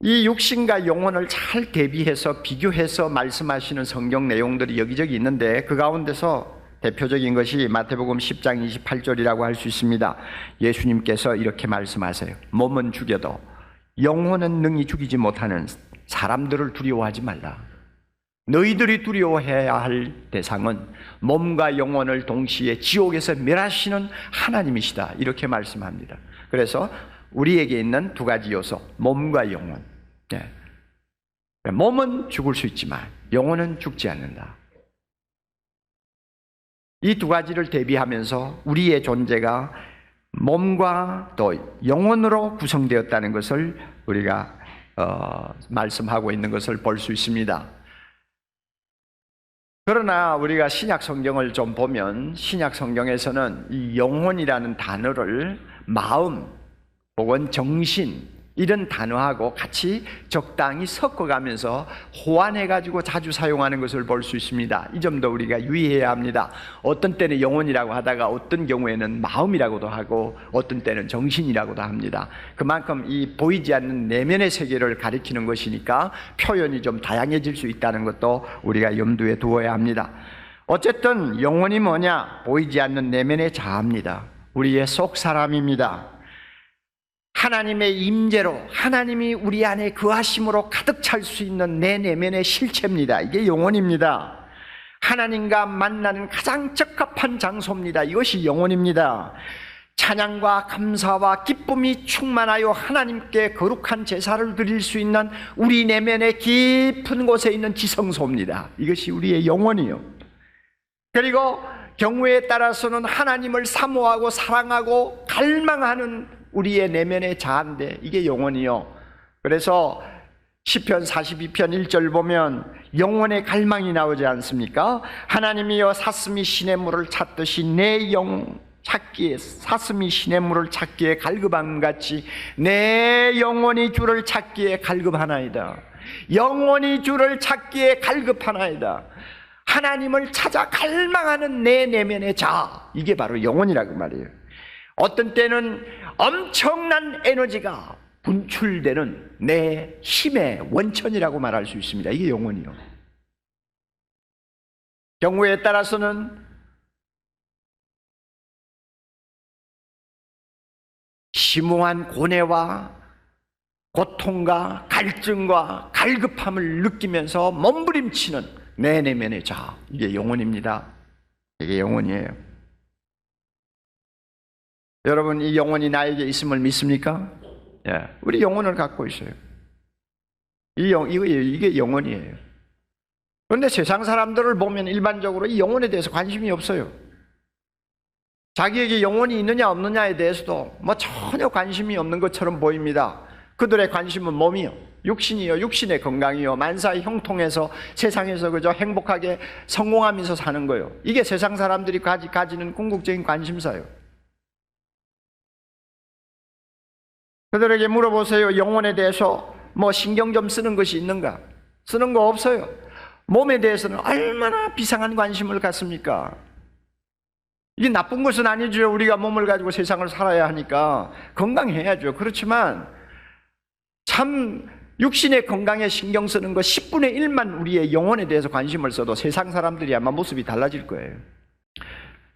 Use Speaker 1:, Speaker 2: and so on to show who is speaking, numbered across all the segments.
Speaker 1: 이 육신과 영혼을 잘 대비해서 비교해서 말씀하시는 성경 내용들이 여기저기 있는데 그 가운데서 대표적인 것이 마태복음 10장 28절이라고 할 수 있습니다. 예수님께서 이렇게 말씀하세요. 몸은 죽여도 영혼은 능히 죽이지 못하는 사람들을 두려워하지 말라. 너희들이 두려워해야 할 대상은 몸과 영혼을 동시에 지옥에서 멸하시는 하나님이시다. 이렇게 말씀합니다. 그래서 우리에게 있는 두 가지 요소, 몸과 영혼. 몸은 죽을 수 있지만 영혼은 죽지 않는다. 이 두 가지를 대비하면서 우리의 존재가 몸과 또 영혼으로 구성되었다는 것을 우리가 말씀하고 있는 것을 볼 수 있습니다. 그러나 우리가 신약 성경을 좀 보면 신약 성경에서는 이 영혼이라는 단어를 마음 혹은 정신 이런 단어하고 같이 적당히 섞어가면서 호환해가지고 자주 사용하는 것을 볼 수 있습니다. 이 점도 우리가 유의해야 합니다. 어떤 때는 영혼이라고 하다가 어떤 경우에는 마음이라고도 하고 어떤 때는 정신이라고도 합니다. 그만큼 이 보이지 않는 내면의 세계를 가리키는 것이니까 표현이 좀 다양해질 수 있다는 것도 우리가 염두에 두어야 합니다. 어쨌든 영혼이 뭐냐? 보이지 않는 내면의 자아입니다. 우리의 속 사람입니다. 하나님의 임재로 하나님이 우리 안에 거하심으로 가득 찰 수 있는 내 내면의 실체입니다. 이게 영혼입니다. 하나님과 만나는 가장 적합한 장소입니다. 이것이 영혼입니다. 찬양과 감사와 기쁨이 충만하여 하나님께 거룩한 제사를 드릴 수 있는 우리 내면의 깊은 곳에 있는 지성소입니다. 이것이 우리의 영혼이요. 그리고 경우에 따라서는 하나님을 사모하고 사랑하고 갈망하는 우리의 내면의 자아인데 이게 영혼이요. 그래서 시편 42편 1절 보면 영혼의 갈망이 나오지 않습니까? 하나님이여 사슴이 시냇물을 찾듯이 내 영 찾기에 사슴이 시냇물을 찾기에 갈급함같이 내 영혼이 주를 찾기에 갈급하나이다. 영혼이 주를 찾기에 갈급하나이다. 하나님을 찾아 갈망하는 내 내면의 자아, 이게 바로 영혼이라고 말이에요. 어떤 때는 엄청난 에너지가 분출되는 내 힘의 원천이라고 말할 수 있습니다. 이게 영혼이요. 경우에 따라서는 심오한 고뇌와 고통과 갈증과 갈급함을 느끼면서 몸부림치는 내 내면의 자아, 이게 영혼입니다. 이게 영혼이에요. 여러분, 이 영혼이 나에게 있음을 믿습니까? 예, 우리 영혼을 갖고 있어요. 이게 영혼이에요. 그런데 세상 사람들을 보면 일반적으로 이 영혼에 대해서 관심이 없어요. 자기에게 영혼이 있느냐 없느냐에 대해서도 전혀 관심이 없는 것처럼 보입니다. 그들의 관심은 몸이요, 육신이요, 육신의 건강이요, 만사의 형통해서 세상에서 그저 행복하게 성공하면서 사는 거예요. 이게 세상 사람들이 가지는 궁극적인 관심사예요. 그들에게 물어보세요. 영혼에 대해서 신경 좀 쓰는 것이 있는가? 쓰는 거 없어요. 몸에 대해서는 얼마나 비상한 관심을 갖습니까? 이게 나쁜 것은 아니죠. 우리가 몸을 가지고 세상을 살아야 하니까 건강해야죠. 그렇지만 참 육신의 건강에 신경 쓰는 것 10분의 1만 우리의 영혼에 대해서 관심을 써도 세상 사람들이 아마 모습이 달라질 거예요.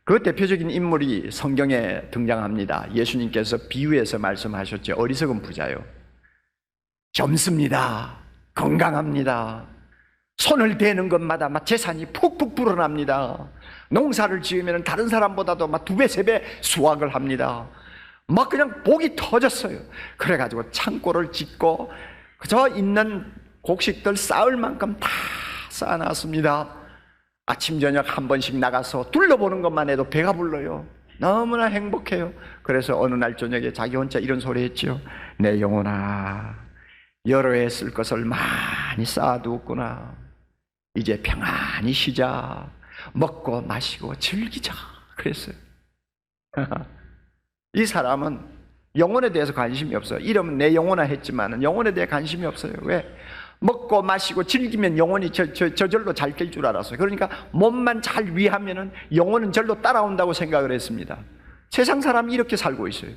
Speaker 1: 그 대표적인 인물이 성경에 등장합니다. 예수님께서 비유해서 말씀하셨죠. 어리석은 부자요. 젊습니다. 건강합니다. 손을 대는 것마다 재산이 푹푹 불어납니다. 농사를 지으면 다른 사람보다도 2배, 3배 수확을 합니다. 그냥 복이 터졌어요. 그래가지고 창고를 짓고 그저 있는 곡식들 쌓을 만큼 다 쌓아놨습니다. 아침 저녁 한 번씩 나가서 둘러보는 것만 해도 배가 불러요. 너무나 행복해요. 그래서 어느 날 저녁에 자기 혼자 이런 소리 했죠. 내 영혼아, 여러 해 쓸 것을 많이 쌓아두었구나. 이제 평안히 쉬자. 먹고 마시고 즐기자. 그랬어요. 이 사람은 영혼에 대해서 관심이 없어요. 이름은 내 영혼아 했지만 영혼에 대해 관심이 없어요. 왜? 먹고 마시고 즐기면 영혼이 저절로 잘 될 줄 알았어요. 그러니까 몸만 잘 위하면은 영혼은 절로 따라온다고 생각을 했습니다. 세상 사람이 이렇게 살고 있어요.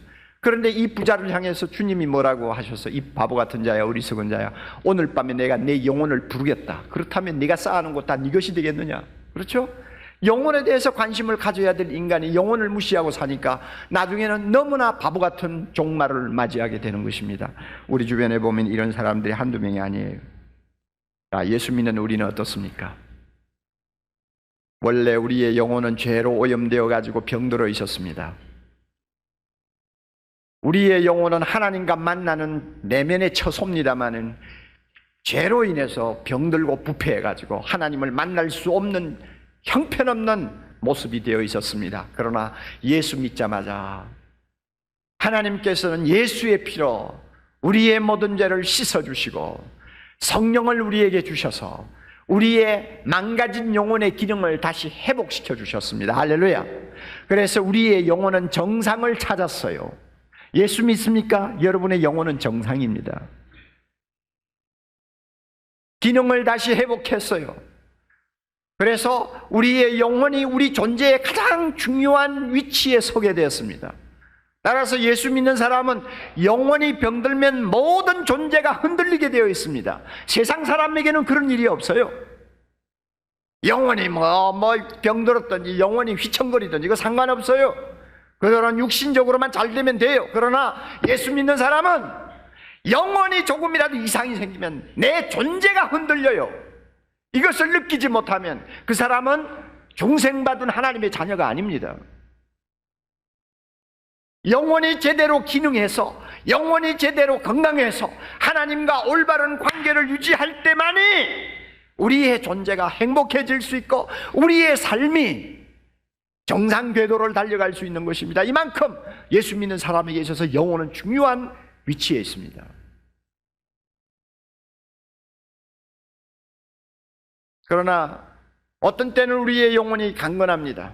Speaker 1: 그런데 이 부자를 향해서 주님이 뭐라고 하셨어? 이 바보 같은 자야, 어리석은 자야, 오늘 밤에 내가 내 영혼을 부르겠다. 그렇다면 네가 쌓아놓은 것 다 네 것이 되겠느냐? 그렇죠? 영혼에 대해서 관심을 가져야 될 인간이 영혼을 무시하고 사니까 나중에는 너무나 바보 같은 종말을 맞이하게 되는 것입니다. 우리 주변에 보면 이런 사람들이 한두 명이 아니에요. 예수 믿는 우리는 어떻습니까? 원래 우리의 영혼은 죄로 오염되어 가지고 병들어 있었습니다. 우리의 영혼은 하나님과 만나는 내면의 처소입니다마는 죄로 인해서 병들고 부패해 가지고 하나님을 만날 수 없는 형편없는 모습이 되어 있었습니다. 그러나 예수 믿자마자 하나님께서는 예수의 피로 우리의 모든 죄를 씻어주시고 성령을 우리에게 주셔서 우리의 망가진 영혼의 기능을 다시 회복시켜 주셨습니다. 할렐루야. 그래서 우리의 영혼은 정상을 찾았어요. 예수 믿습니까? 여러분의 영혼은 정상입니다. 기능을 다시 회복했어요. 그래서 우리의 영혼이 우리 존재의 가장 중요한 위치에 서게 되었습니다. 따라서 예수 믿는 사람은 영혼이 병들면 모든 존재가 흔들리게 되어 있습니다. 세상 사람에게는 그런 일이 없어요. 영혼이 병들었든지 영혼이 휘청거리든지 이거 상관없어요. 그들은 육신적으로만 잘 되면 돼요. 그러나 예수 믿는 사람은 영혼이 조금이라도 이상이 생기면 내 존재가 흔들려요. 이것을 느끼지 못하면 그 사람은 중생받은 하나님의 자녀가 아닙니다. 영혼이 제대로 기능해서 영혼이 제대로 건강해서 하나님과 올바른 관계를 유지할 때만이 우리의 존재가 행복해질 수 있고 우리의 삶이 정상 궤도를 달려갈 수 있는 것입니다. 이만큼 예수 믿는 사람에게 있어서 영혼은 중요한 위치에 있습니다. 그러나 어떤 때는 우리의 영혼이 강건합니다.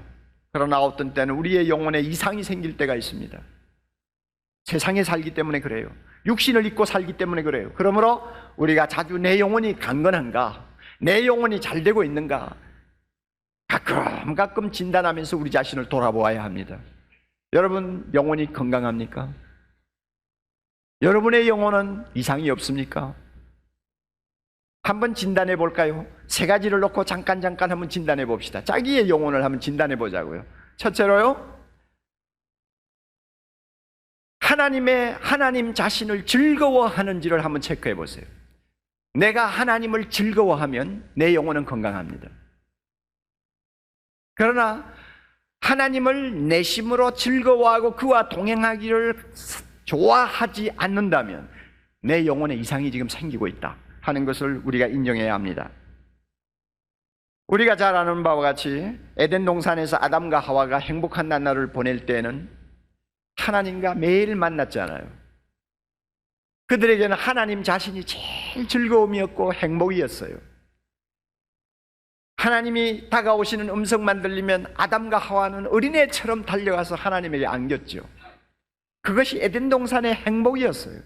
Speaker 1: 그러나 어떤 때는 우리의 영혼에 이상이 생길 때가 있습니다. 세상에 살기 때문에 그래요. 육신을 입고 살기 때문에 그래요. 그러므로 우리가 자주 내 영혼이 강건한가, 내 영혼이 잘 되고 있는가 가끔 진단하면서 우리 자신을 돌아보아야 합니다. 여러분 영혼이 건강합니까? 여러분의 영혼은 이상이 없습니까? 한번 진단해 볼까요? 세 가지를 놓고 잠깐 한번 진단해 봅시다. 자기의 영혼을 한번 진단해 보자고요. 첫째로요, 하나님 자신을 즐거워하는지를 한번 체크해 보세요. 내가 하나님을 즐거워하면 내 영혼은 건강합니다. 그러나 하나님을 내심으로 즐거워하고 그와 동행하기를 좋아하지 않는다면 내 영혼에 이상이 지금 생기고 있다 하는 것을 우리가 인정해야 합니다. 우리가 잘 아는 바와 같이 에덴 동산에서 아담과 하와가 행복한 나날을 보낼 때는 하나님과 매일 만났잖아요. 그들에게는 하나님 자신이 제일 즐거움이었고 행복이었어요. 하나님이 다가오시는 음성만 들리면 아담과 하와는 어린애처럼 달려가서 하나님에게 안겼죠. 그것이 에덴 동산의 행복이었어요.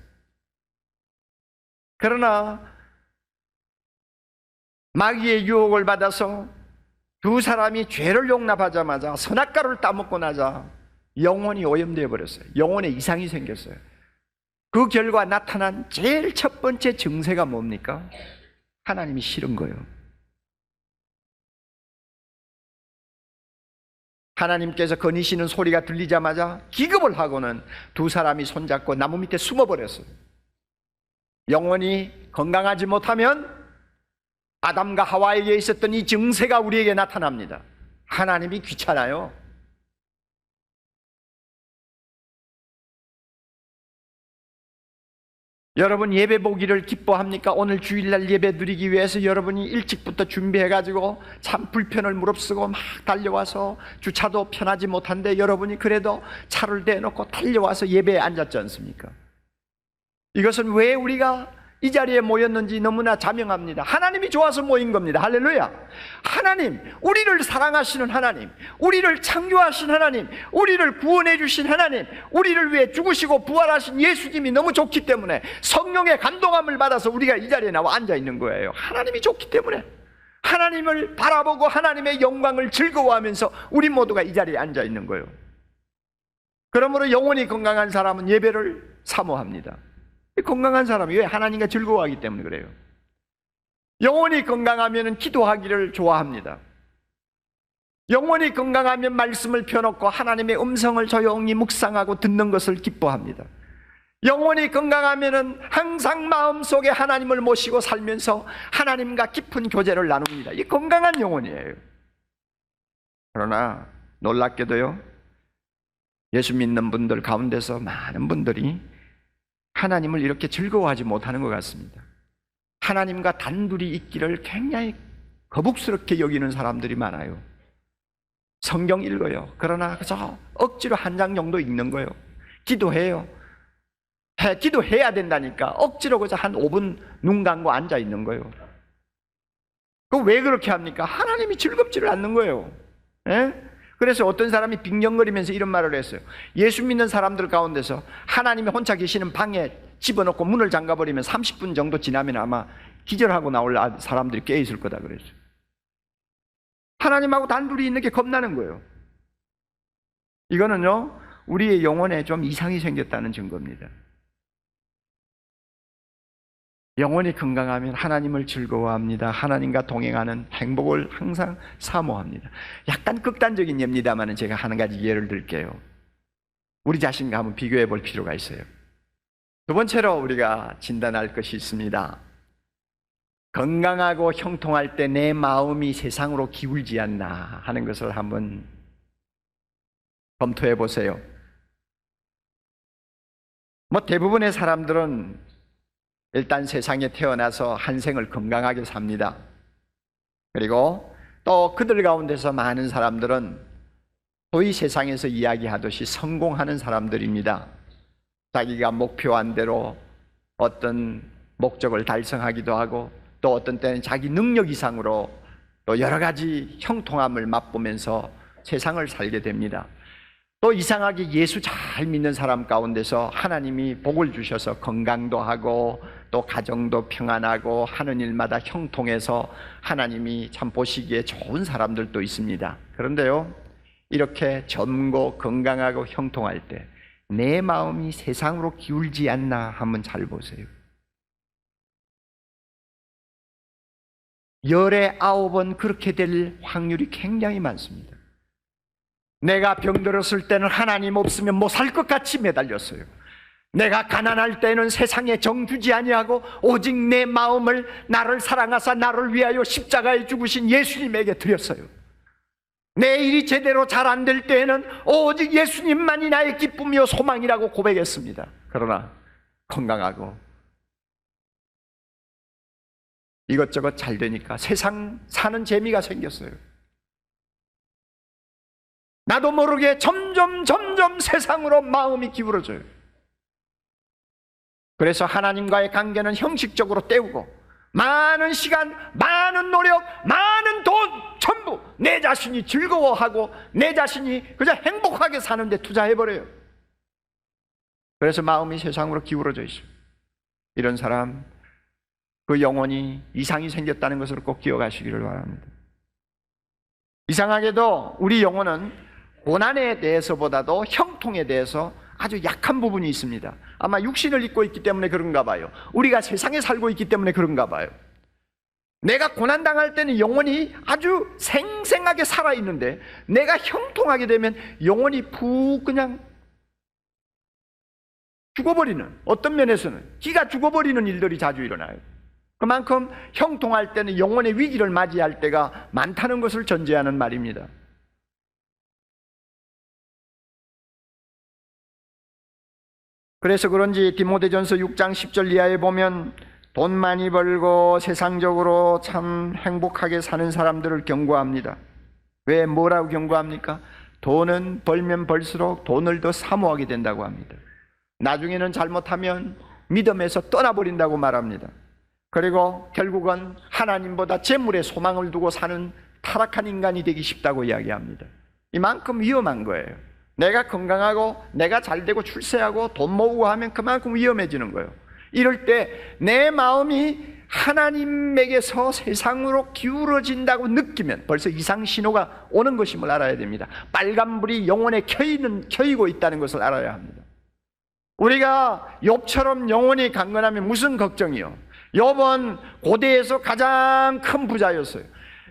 Speaker 1: 그러나 마귀의 유혹을 받아서 두 사람이 죄를 용납하자마자 선악과를 따먹고 나자 영혼이 오염되어 버렸어요. 영혼에 이상이 생겼어요. 그 결과 나타난 제일 첫 번째 증세가 뭡니까? 하나님이 싫은 거예요. 하나님께서 거니시는 소리가 들리자마자 기겁을 하고는 두 사람이 손잡고 나무 밑에 숨어버렸어요. 영혼이 건강하지 못하면 아담과 하와에게 있었던 이 증세가 우리에게 나타납니다. 하나님이 귀찮아요. 여러분 예배 보기를 기뻐합니까? 오늘 주일날 예배 드리기 위해서 여러분이 일찍부터 준비해가지고 참 불편을 무릅쓰고 막 달려와서 주차도 편하지 못한데 여러분이 그래도 차를 대놓고 달려와서 예배에 앉았지 않습니까? 이것은 왜 우리가 이 자리에 모였는지 너무나 자명합니다. 하나님이 좋아서 모인 겁니다. 할렐루야. 하나님, 우리를 사랑하시는 하나님, 우리를 창조하신 하나님, 우리를 구원해 주신 하나님, 우리를 위해 죽으시고 부활하신 예수님이 너무 좋기 때문에 성령의 감동함을 받아서 우리가 이 자리에 나와 앉아 있는 거예요. 하나님이 좋기 때문에 하나님을 바라보고 하나님의 영광을 즐거워하면서 우리 모두가 이 자리에 앉아 있는 거예요. 그러므로 영혼이 건강한 사람은 예배를 사모합니다. 건강한 사람이 왜? 하나님과 즐거워하기 때문에 그래요. 영혼이 건강하면 기도하기를 좋아합니다. 영혼이 건강하면 말씀을 펴놓고 하나님의 음성을 조용히 묵상하고 듣는 것을 기뻐합니다. 영혼이 건강하면 항상 마음속에 하나님을 모시고 살면서 하나님과 깊은 교제를 나눕니다. 이 건강한 영혼이에요. 그러나 놀랍게도요, 예수 믿는 분들 가운데서 많은 분들이 하나님을 이렇게 즐거워하지 못하는 것 같습니다. 하나님과 단둘이 있기를 굉장히 거북스럽게 여기는 사람들이 많아요. 성경 읽어요. 그러나 그저 억지로 한 장 정도 읽는 거예요. 기도해요. 기도해야 된다니까 억지로 그저 한 5분 눈 감고 앉아 있는 거예요. 왜 그렇게 합니까? 하나님이 즐겁지를 않는 거예요. 예? 그래서 어떤 사람이 빙령거리면서 이런 말을 했어요. 예수 믿는 사람들 가운데서 하나님이 혼자 계시는 방에 집어넣고 문을 잠가버리면 30분 정도 지나면 아마 기절하고 나올 사람들이 꽤 있을 거다 그랬어요. 하나님하고 단둘이 있는 게 겁나는 거예요. 이거는요, 우리의 영혼에 좀 이상이 생겼다는 증거입니다. 영혼이 건강하면 하나님을 즐거워합니다. 하나님과 동행하는 행복을 항상 사모합니다. 약간 극단적인 예입니다만 제가 한 가지 예를 들게요. 우리 자신과 한번 비교해 볼 필요가 있어요. 두 번째로 우리가 진단할 것이 있습니다. 건강하고 형통할 때 내 마음이 세상으로 기울지 않나 하는 것을 한번 검토해 보세요. 대부분의 사람들은 일단 세상에 태어나서 한 생을 건강하게 삽니다. 그리고 또 그들 가운데서 많은 사람들은 소위 세상에서 이야기하듯이 성공하는 사람들입니다. 자기가 목표한 대로 어떤 목적을 달성하기도 하고 또 어떤 때는 자기 능력 이상으로 또 여러 가지 형통함을 맛보면서 세상을 살게 됩니다. 또 이상하게 예수 잘 믿는 사람 가운데서 하나님이 복을 주셔서 건강도 하고 또 가정도 평안하고 하는 일마다 형통해서 하나님이 참 보시기에 좋은 사람들도 있습니다. 그런데요, 이렇게 젊고 건강하고 형통할 때 내 마음이 세상으로 기울지 않나 한번 잘 보세요. 열에 9은 그렇게 될 확률이 굉장히 많습니다. 내가 병들었을 때는 하나님 없으면 못 살 것 같이 매달렸어요. 내가 가난할 때는 세상에 정주지 아니하고 오직 내 마음을 나를 사랑하사 나를 위하여 십자가에 죽으신 예수님에게 드렸어요. 내 일이 제대로 잘 안 될 때에는 오직 예수님만이 나의 기쁨이요 소망이라고 고백했습니다. 그러나 건강하고 이것저것 잘 되니까 세상 사는 재미가 생겼어요. 나도 모르게 점점 세상으로 마음이 기울어져요. 그래서 하나님과의 관계는 형식적으로 때우고 많은 시간, 많은 노력, 많은 돈 전부 내 자신이 즐거워하고 내 자신이 그저 행복하게 사는 데 투자해버려요. 그래서 마음이 세상으로 기울어져 있어요. 이런 사람, 그 영혼이 이상이 생겼다는 것을 꼭 기억하시기를 바랍니다. 이상하게도 우리 영혼은 고난에 대해서보다도 형통에 대해서 아주 약한 부분이 있습니다. 아마 육신을 입고 있기 때문에 그런가 봐요. 우리가 세상에 살고 있기 때문에 그런가 봐요. 내가 고난당할 때는 영혼이 아주 생생하게 살아있는데 내가 형통하게 되면 영혼이 푹 그냥 죽어버리는, 어떤 면에서는 기가 죽어버리는 일들이 자주 일어나요. 그만큼 형통할 때는 영혼의 위기를 맞이할 때가 많다는 것을 전제하는 말입니다. 그래서 그런지 디모데전서 6장 10절 이하에 보면 돈 많이 벌고 세상적으로 참 행복하게 사는 사람들을 경고합니다. 왜, 뭐라고 경고합니까? 돈은 벌면 벌수록 돈을 더 사모하게 된다고 합니다. 나중에는 잘못하면 믿음에서 떠나버린다고 말합니다. 그리고 결국은 하나님보다 재물에 소망을 두고 사는 타락한 인간이 되기 쉽다고 이야기합니다. 이만큼 위험한 거예요. 내가 건강하고 내가 잘되고 출세하고 돈 모으고 하면 그만큼 위험해지는 거예요. 이럴 때 내 마음이 하나님에게서 세상으로 기울어진다고 느끼면 벌써 이상 신호가 오는 것임을 알아야 됩니다. 빨간불이 영혼에 켜이고 있다는 것을 알아야 합니다. 우리가 욥처럼 영혼이 강건하면 무슨 걱정이요? 욥은 고대에서 가장 큰 부자였어요.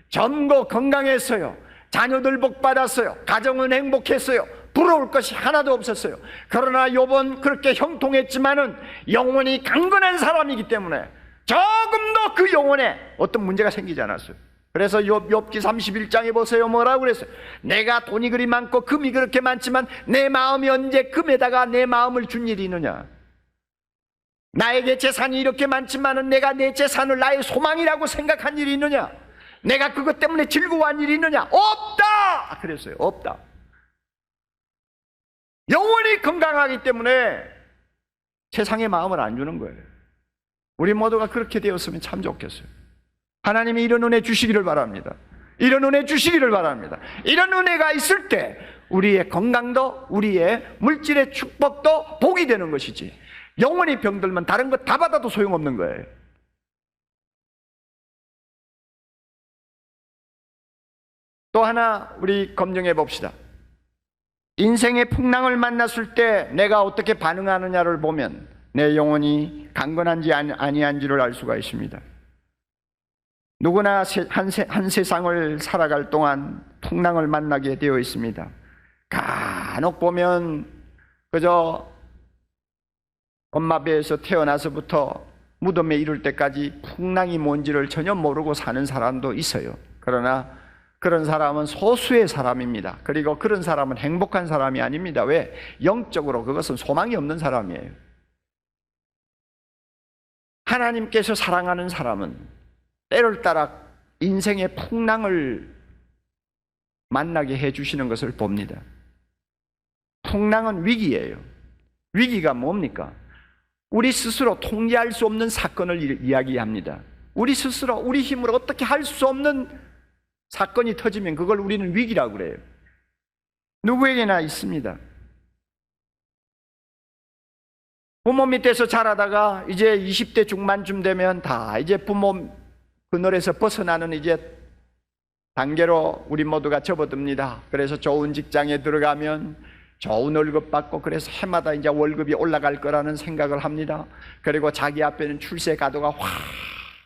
Speaker 1: 젊고 건강했어요. 자녀들 복 받았어요. 가정은 행복했어요. 부러울 것이 하나도 없었어요. 그러나 욥은 그렇게 형통했지만은 영혼이 강건한 사람이기 때문에 조금도 그 영혼에 어떤 문제가 생기지 않았어요. 그래서 욥기 31장에 보세요. 뭐라고 그랬어요? 내가 돈이 그리 많고 금이 그렇게 많지만 내 마음이 언제 금에다가 내 마음을 준 일이 있느냐? 나에게 재산이 이렇게 많지만은 내가 내 재산을 나의 소망이라고 생각한 일이 있느냐? 내가 그것 때문에 즐거워한 일이 있느냐? 없다! 그랬어요. 없다. 영혼이 건강하기 때문에 세상의 마음을 안 주는 거예요. 우리 모두가 그렇게 되었으면 참 좋겠어요. 하나님이 이런 은혜 주시기를 바랍니다. 이런 은혜 주시기를 바랍니다. 이런 은혜가 있을 때 우리의 건강도 우리의 물질의 축복도 복이 되는 것이지, 영혼이 병들면 다른 것 다 받아도 소용없는 거예요. 또 하나 우리 검증해 봅시다. 인생의 풍랑을 만났을 때 내가 어떻게 반응하느냐를 보면 내 영혼이 강건한지 아니한지를 알 수가 있습니다. 누구나 한 세상을 살아갈 동안 풍랑을 만나게 되어 있습니다. 간혹 보면 그저 엄마 배에서 태어나서부터 무덤에 이를 때까지 풍랑이 뭔지를 전혀 모르고 사는 사람도 있어요. 그러나 그런 사람은 소수의 사람입니다. 그리고 그런 사람은 행복한 사람이 아닙니다. 왜? 영적으로 그것은 소망이 없는 사람이에요. 하나님께서 사랑하는 사람은 때를 따라 인생의 풍랑을 만나게 해주시는 것을 봅니다. 풍랑은 위기예요. 위기가 뭡니까? 우리 스스로 통제할 수 없는 사건을 이야기합니다. 우리 스스로 우리 힘으로 어떻게 할 수 없는 사건이 터지면 그걸 우리는 위기라고 그래요. 누구에게나 있습니다. 부모 밑에서 자라다가 이제 20대 중반쯤 되면 다 이제 부모 그늘에서 벗어나는 이제 단계로 우리 모두가 접어듭니다. 그래서 좋은 직장에 들어가면 좋은 월급 받고, 그래서 해마다 이제 월급이 올라갈 거라는 생각을 합니다. 그리고 자기 앞에는 출세 가도가 확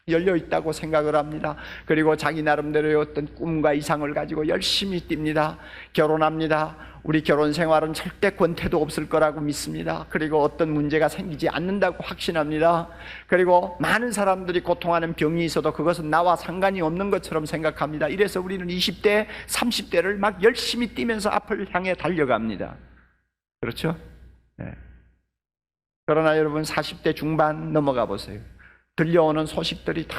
Speaker 1: 열려 있다고 생각을 합니다. 그리고 자기 나름대로의 어떤 꿈과 이상을 가지고 열심히 뜁니다. 결혼합니다. 우리 결혼 생활은 절대 권태도 없을 거라고 믿습니다. 그리고 어떤 문제가 생기지 않는다고 확신합니다. 그리고 많은 사람들이 고통하는 병이 있어도 그것은 나와 상관이 없는 것처럼 생각합니다. 이래서 우리는 20대, 30대를 막 열심히 뛰면서 앞을 향해 달려갑니다. 그렇죠? 네. 그러나 여러분 40대 중반 넘어가 보세요. 들려오는 소식들이 다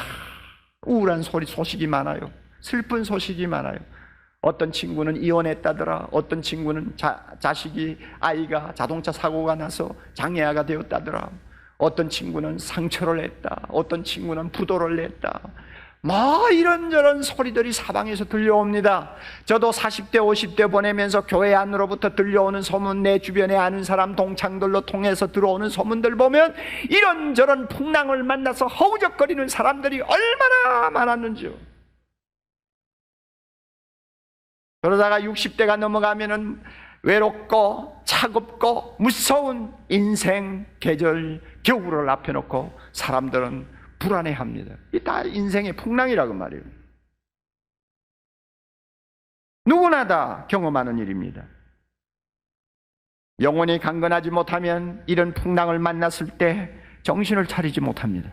Speaker 1: 우울한 소식이 많아요. 슬픈 소식이 많아요. 어떤 친구는 이혼했다더라. 어떤 친구는 아이가 자동차 사고가 나서 장애아가 되었다더라. 어떤 친구는 상처를 냈다. 어떤 친구는 부도를 냈다. 뭐 이런저런 소리들이 사방에서 들려옵니다. 저도 40대 50대 보내면서 교회 안으로부터 들려오는 소문, 내 주변에 아는 사람 동창들로 통해서 들어오는 소문들 보면 이런저런 풍랑을 만나서 허우적거리는 사람들이 얼마나 많았는지요. 그러다가 60대가 넘어가면은 외롭고 차갑고 무서운 인생 계절 겨울을 앞에 놓고 사람들은 불안해합니다. 이 다 인생의 풍랑이라고 말이에요. 누구나 다 경험하는 일입니다. 영혼이 강건하지 못하면 이런 풍랑을 만났을 때 정신을 차리지 못합니다.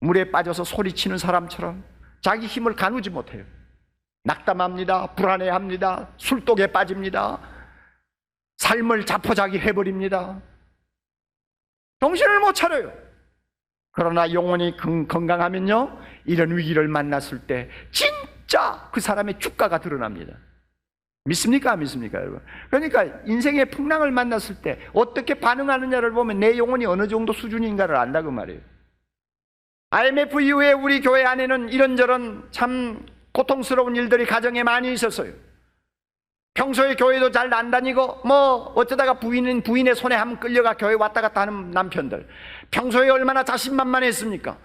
Speaker 1: 물에 빠져서 소리치는 사람처럼 자기 힘을 가누지 못해요. 낙담합니다. 불안해합니다. 술독에 빠집니다. 삶을 자포자기 해버립니다. 정신을 못 차려요. 그러나 영혼이 건강하면요, 이런 위기를 만났을 때 진짜 그 사람의 주가가 드러납니다. 믿습니까? 안 믿습니까, 여러분? 그러니까 인생의 풍랑을 만났을 때 어떻게 반응하느냐를 보면 내 영혼이 어느 정도 수준인가를 안다고 말이에요. IMF 이후에 우리 교회 안에는 이런저런 참 고통스러운 일들이 가정에 많이 있었어요. 평소에 교회도 잘 안 다니고 뭐 어쩌다가 부인의 손에 한번 끌려가 교회 왔다 갔다 하는 남편들, 평소에 얼마나 자신만만했습니까?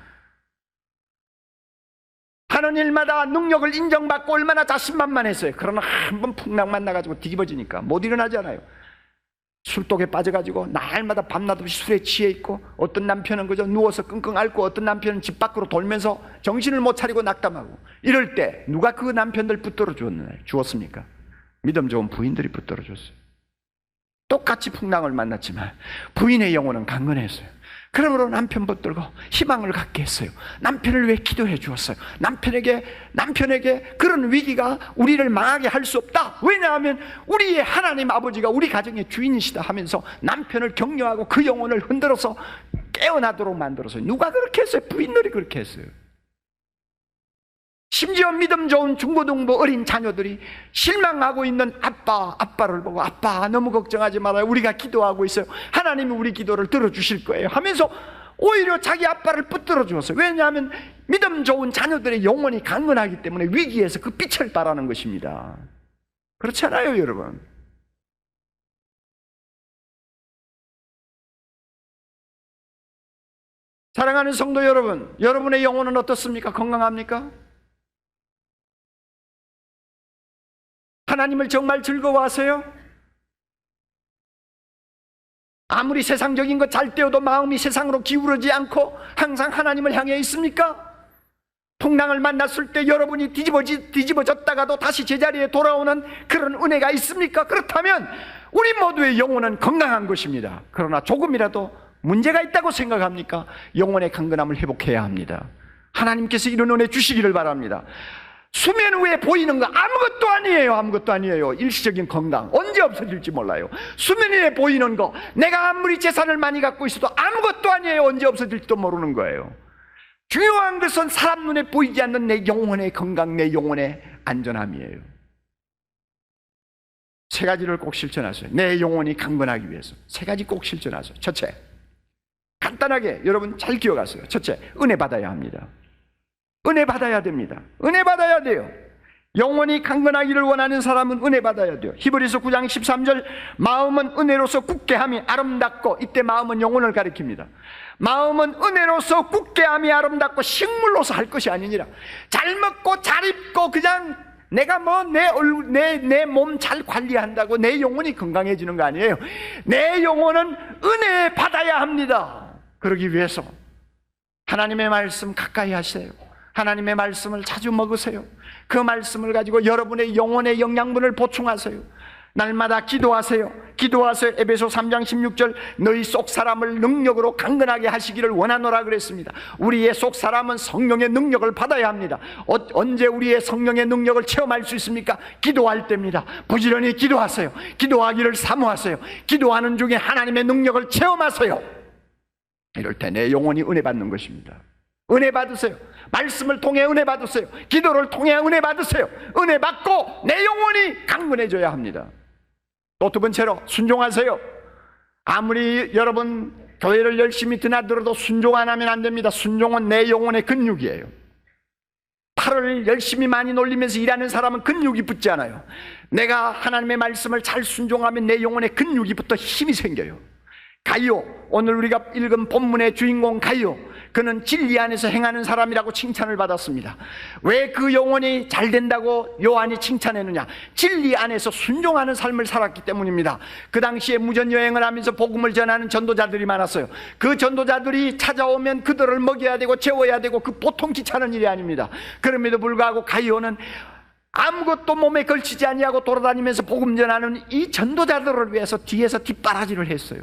Speaker 1: 하는 일마다 능력을 인정받고 얼마나 자신만만했어요. 그러나 한번 풍랑만 나가지고 뒤집어지니까 못 일어나잖아요. 술독에 빠져가지고 날마다 밤낮 없이 술에 취해 있고, 어떤 남편은 그저 누워서 끙끙 앓고, 어떤 남편은 집 밖으로 돌면서 정신을 못 차리고 낙담하고. 이럴 때 누가 그 남편들 붙들어 주었습니까? 믿음 좋은 부인들이 붙들어 줬어요. 똑같이 풍랑을 만났지만 부인의 영혼은 강건했어요. 그러므로 남편 붙들고 희망을 갖게 했어요. 남편을 위해 기도해 주었어요. 남편에게 그런 위기가 우리를 망하게 할 수 없다. 왜냐하면 우리의 하나님 아버지가 우리 가정의 주인이시다 하면서 남편을 격려하고 그 영혼을 흔들어서 깨어나도록 만들었어요. 누가 그렇게 했어요? 부인들이 그렇게 했어요. 심지어 믿음 좋은 중고등부 어린 자녀들이 실망하고 있는 아빠를 보고, 아빠 너무 걱정하지 말아요, 우리가 기도하고 있어요, 하나님이 우리 기도를 들어주실 거예요 하면서 오히려 자기 아빠를 붙들어 주었어요. 왜냐하면 믿음 좋은 자녀들의 영혼이 강건하기 때문에 위기에서 그 빛을 발하는 것입니다. 그렇잖아요, 여러분. 사랑하는 성도 여러분, 여러분의 영혼은 어떻습니까? 건강합니까? 하나님을 정말 즐거워하세요? 아무리 세상적인 것 잘 때어도 마음이 세상으로 기울어지지 않고 항상 하나님을 향해 있습니까? 풍랑을 만났을 때 여러분이 뒤집어졌다가도 다시 제자리에 돌아오는 그런 은혜가 있습니까? 그렇다면 우리 모두의 영혼은 건강한 것입니다. 그러나 조금이라도 문제가 있다고 생각합니까? 영혼의 강건함을 회복해야 합니다. 하나님께서 이런 은혜 주시기를 바랍니다. 수면 위에 보이는 거 아무것도 아니에요. 아무것도 아니에요. 일시적인 건강 언제 없어질지 몰라요. 수면 위에 보이는 거, 내가 아무리 재산을 많이 갖고 있어도 아무것도 아니에요. 언제 없어질지도 모르는 거예요. 중요한 것은 사람 눈에 보이지 않는 내 영혼의 건강, 내 영혼의 안전함이에요. 세 가지를 꼭 실천하세요. 내 영혼이 강건하기 위해서 세 가지 꼭 실천하세요. 첫째, 간단하게 여러분 잘 기억하세요. 첫째, 은혜 받아야 합니다. 은혜 받아야 됩니다. 은혜 받아야 돼요. 영혼이 강건하기를 원하는 사람은 은혜 받아야 돼요. 히브리서 9장 13절, 마음은 은혜로서 굳게함이 아름답고, 이때 마음은 영혼을 가리킵니다. 마음은 은혜로서 굳게함이 아름답고 식물로서 할 것이 아니니라. 잘 먹고 잘 입고 그냥 내가 내 몸 잘 관리한다고 내 영혼이 건강해지는 거 아니에요. 내 영혼은 은혜 받아야 합니다. 그러기 위해서 하나님의 말씀 가까이 하세요. 하나님의 말씀을 자주 먹으세요. 그 말씀을 가지고 여러분의 영혼의 영양분을 보충하세요. 날마다 기도하세요. 기도하세요. 에베소 3장 16절, 너희 속사람을 능력으로 강건하게 하시기를 원하노라 그랬습니다. 우리의 속사람은 성령의 능력을 받아야 합니다. 언제 우리의 성령의 능력을 체험할 수 있습니까? 기도할 때입니다. 부지런히 기도하세요. 기도하기를 사모하세요. 기도하는 중에 하나님의 능력을 체험하세요. 이럴 때 내 영혼이 은혜 받는 것입니다. 은혜 받으세요. 말씀을 통해 은혜 받으세요. 기도를 통해 은혜 받으세요. 은혜 받고 내 영혼이 강건해져야 합니다. 또 두 번째로 순종하세요. 아무리 여러분 교회를 열심히 드나들어도 순종 안 하면 안 됩니다. 순종은 내 영혼의 근육이에요. 팔을 열심히 많이 놀리면서 일하는 사람은 근육이 붙지 않아요. 내가 하나님의 말씀을 잘 순종하면 내 영혼의 근육이 붙어 힘이 생겨요. 가이오, 오늘 우리가 읽은 본문의 주인공 가이오, 그는 진리 안에서 행하는 사람이라고 칭찬을 받았습니다. 왜 그 영혼이 잘 된다고 요한이 칭찬했느냐? 진리 안에서 순종하는 삶을 살았기 때문입니다. 그 당시에 무전여행을 하면서 복음을 전하는 전도자들이 많았어요. 그 전도자들이 찾아오면 그들을 먹여야 되고 재워야 되고, 그 보통 귀찮은 일이 아닙니다. 그럼에도 불구하고 가이오는 아무것도 몸에 걸치지 아니하고 돌아다니면서 복음 전하는 이 전도자들을 위해서 뒤에서 뒷바라지를 했어요.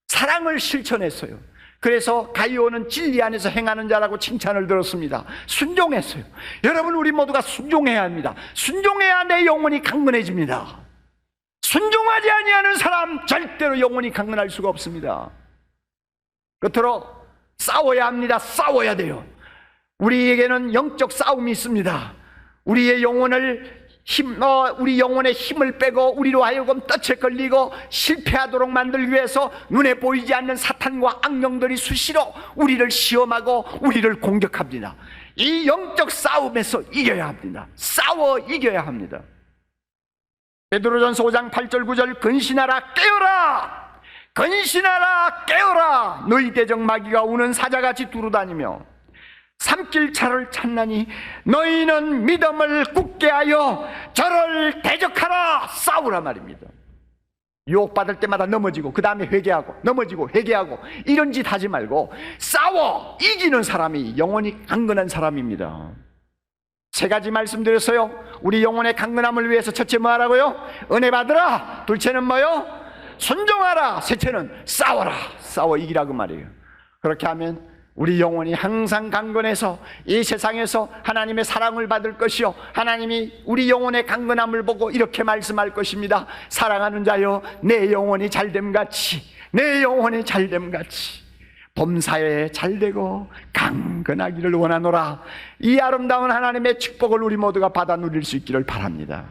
Speaker 1: 사랑을 실천했어요. 그래서 가이오는 진리 안에서 행하는 자라고 칭찬을 들었습니다. 순종했어요. 여러분, 우리 모두가 순종해야 합니다. 순종해야 내 영혼이 강건해집니다. 순종하지 아니하는 사람 절대로 영혼이 강건할 수가 없습니다. 끝으로 싸워야 합니다. 싸워야 돼요. 우리에게는 영적 싸움이 있습니다. 우리의 영혼을 우리 영혼의 힘을 빼고 우리로 하여금 덫에 걸리고 실패하도록 만들기 위해서 눈에 보이지 않는 사탄과 악령들이 수시로 우리를 시험하고 우리를 공격합니다. 이 영적 싸움에서 이겨야 합니다. 싸워 이겨야 합니다. 베드로전서 5장 8절 9절, 근신하라 깨어라, 근신하라 깨어라, 너희 대적 마귀가 우는 사자같이 두루다니며 삼킬차를 찾나니 너희는 믿음을 굳게 하여 저를 대적하라. 싸우라 말입니다. 유혹받을 때마다 넘어지고 그 다음에 회개하고 넘어지고 회개하고 이런 짓 하지 말고 싸워 이기는 사람이 영혼이 강건한 사람입니다. 세 가지 말씀드렸어요. 우리 영혼의 강건함을 위해서 첫째 뭐 하라고요? 은혜 받으라. 둘째는 뭐요? 순종하라. 셋째는 싸워라. 싸워 이기라 그 말이에요. 그렇게 하면 우리 영혼이 항상 강건해서 이 세상에서 하나님의 사랑을 받을 것이요, 하나님이 우리 영혼의 강건함을 보고 이렇게 말씀할 것입니다. 사랑하는 자여, 내 영혼이 잘됨같이, 내 영혼이 잘됨같이 범사에 잘되고 강건하기를 원하노라. 이 아름다운 하나님의 축복을 우리 모두가 받아 누릴 수 있기를 바랍니다.